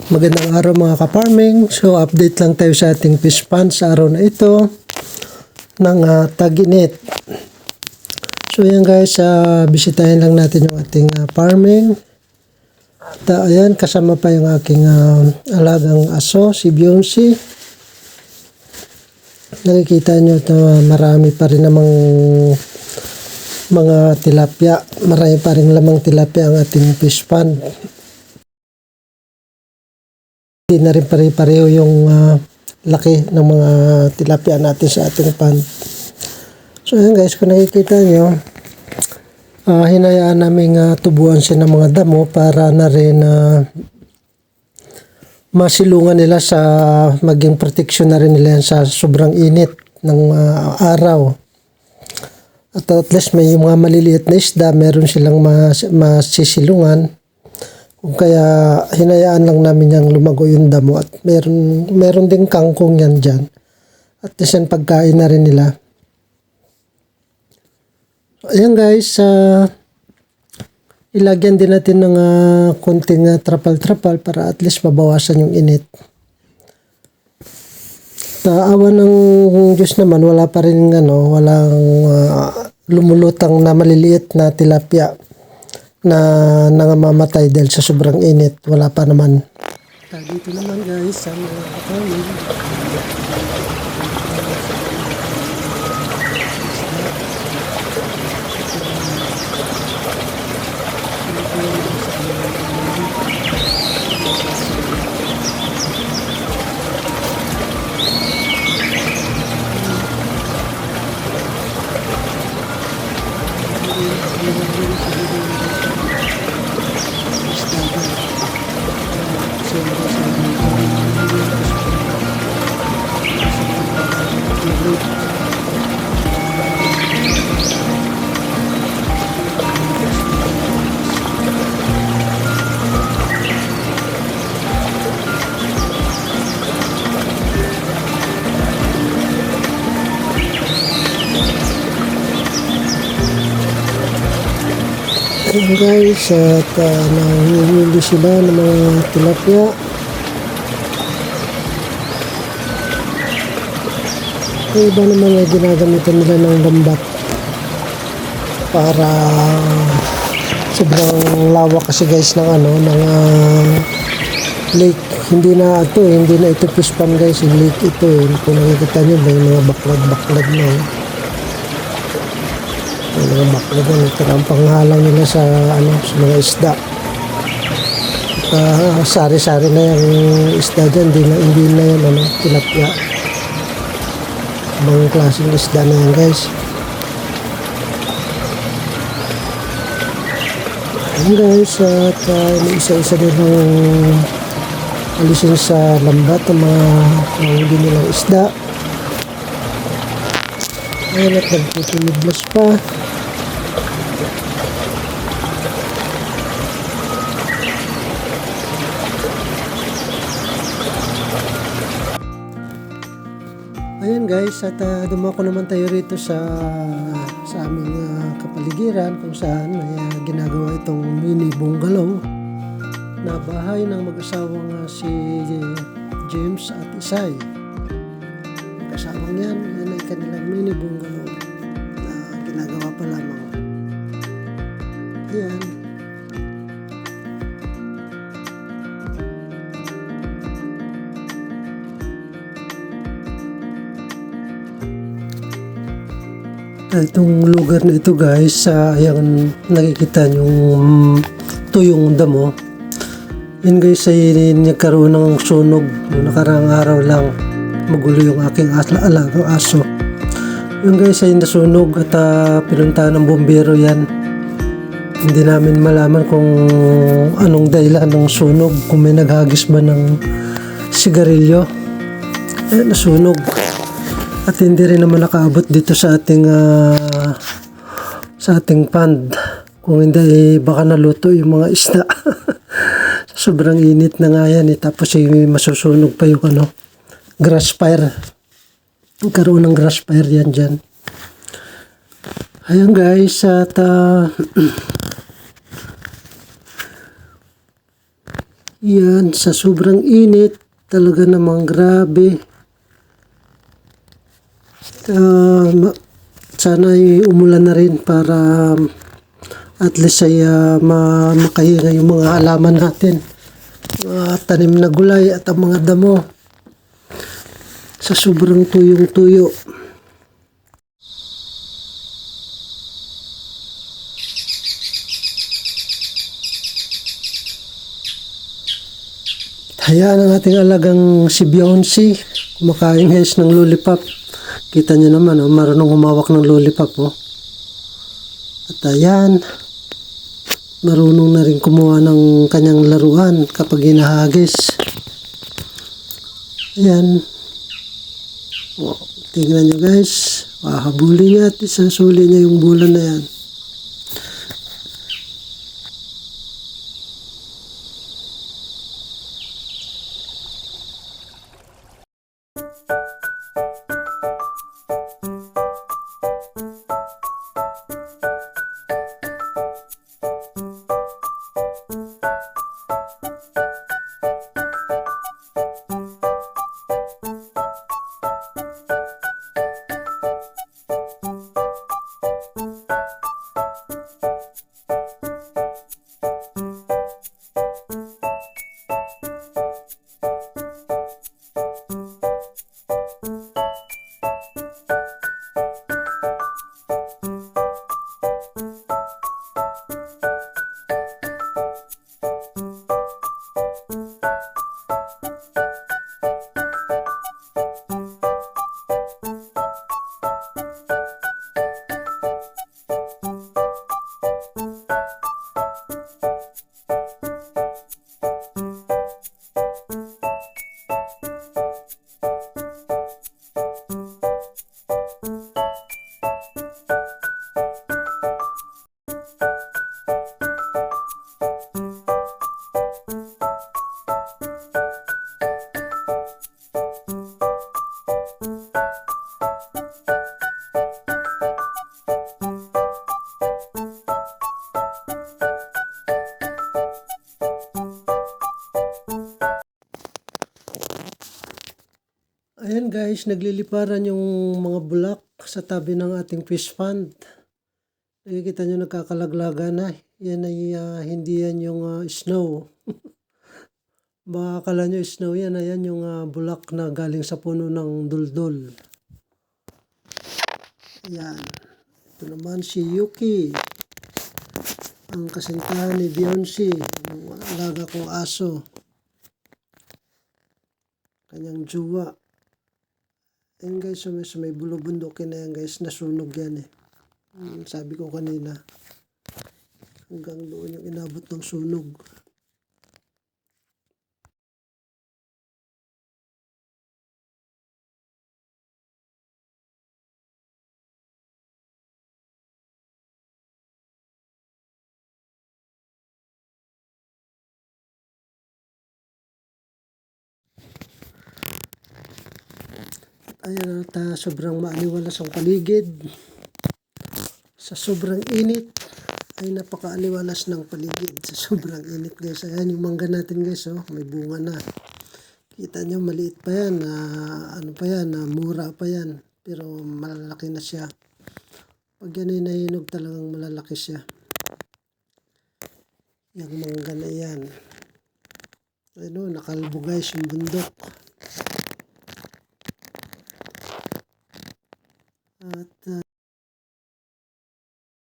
Magandang araw mga ka-farming. So update lang tayo sa ating fish pond sa araw na ito ng tag-init. So yan guys, bisitahin lang natin yung ating farming. At ayan, kasama pa yung aking alagang aso, si Beyonce. Nakikita nyo ito, marami pa rin namang mga tilapia. Marami pa rin lamang tilapia ang ating fish pond. Hindi na rin pare-pareho yung laki ng mga tilapia natin sa ating pond. So ayan guys, kung nakikita nyo, hinayaan namin tubuan siya ng mga damo para na rin masilungan nila sa maging protection na rin nila sa sobrang init ng araw. At least may mga maliliit na isda, meron silang masisilungan. Kung kaya hinayaan lang namin yung lumago yung damo at meron ding kangkong yan dyan. At least yan pagkain na rin nila. Ayan guys, ilagyan din natin ng konting trapal-trapal para at least mabawasan yung init. Awa ng Diyos naman, wala pa rin walang lumulutang na maliliit na tilapia na nangamamatay dahil sa sobrang init. Wala pa naman. Dito naman guys ang farming. Ayan guys, at nanghihili sila ng mga tilapia. Yung iba naman ay ginagamitan nila ng lambat para sobrang lawak kasi guys ng ng lake. Hindi na ito fish pond guys, yung lake ito kung nakikita nyo may mga baklad na mga baklad na ito ang panghalang nila sa sa mga isda. Sari-sari na yung isda dyan, hindi na yan tilapia. Ibang klaseng isda na yan guys. Ayan guys, at isa-isa nilang alisin sa lambat ang mga nahuli nilang isda. Ayan, at nagtutuliblas pa. Ayan guys, at dumako naman tayo rito sa aming kapaligiran kung saan may ginagawa itong mini bungalow na bahay ng mag-asawang si James at Isay. Mag-asawang yan ay kanilang mini bungalow na ginagawa pa lamang. Ayan. Itong lugar na ito guys, ayan nakikita yung tuyong damo. Yun guys ay nagkaroon ng sunog noong nakaraang araw lang. Magulo yung aking alagang aso. Yun guys ay nasunog at pinuntahan ng bombero yan. Hindi namin malaman kung anong dahilan ng sunog, kung may naghagis ba ng sigarilyo. Nasunog. At hindi rin naman nakaabot dito sa ating pond. Kung hindi, baka naluto yung mga isda. Sobrang init na nga yan. Tapos masusunog pa yung grass fire. Nagkaroon ng grass fire yan dyan. Ayan guys, at Yan, sa sobrang init, talaga namang grabe. Sana ay umulan na rin para at least ay makahinga yung mga halaman natin. Mga tanim na gulay at ang mga damo. Sa sobrang tuyong-tuyo. Hayaan ang ating alagang si Beyonce. Kumakain guys ng lollipop. Kita nyo naman, marunong humawak ng lollipop. At ayan, marunong na rin kumuha ng kanyang laruan kapag hinahagis. Ayan. Tingnan nyo guys. Hahabulin niya at isasuli niya yung bulan na yan. Ayan guys, nagliliparan yung mga bulak sa tabi ng ating fish pond. Nakikita nyo nagkakalaglaga na. Yan ay hindi yan yung snow. Baka akala nyo snow yan. Ayan yung bulak na galing sa puno ng duldul. Ayan. Ito naman si Yuki. Ang kasintahan ni Beyonce. Yung alaga kong aso. Kanyang jowa. Ayan guys, so may bulubundukin na yan guys, nasunog yan eh. Sabi ko kanina, hanggang doon yung inabot ng sunog. Ayan at sobrang maaliwalas ang paligid. Sa sobrang init ay napakaaliwalas ng paligid. Sa sobrang init guys. Ayan yung mangga natin guys. May bunga na. Kita nyo maliit pa yan. Ano pa yan? Mura pa yan. Pero malalaki na siya. Pag yan ay nahinog talagang malalaki siya. Yung mangga na yan. Ano, nakalbo guys yung bundok. At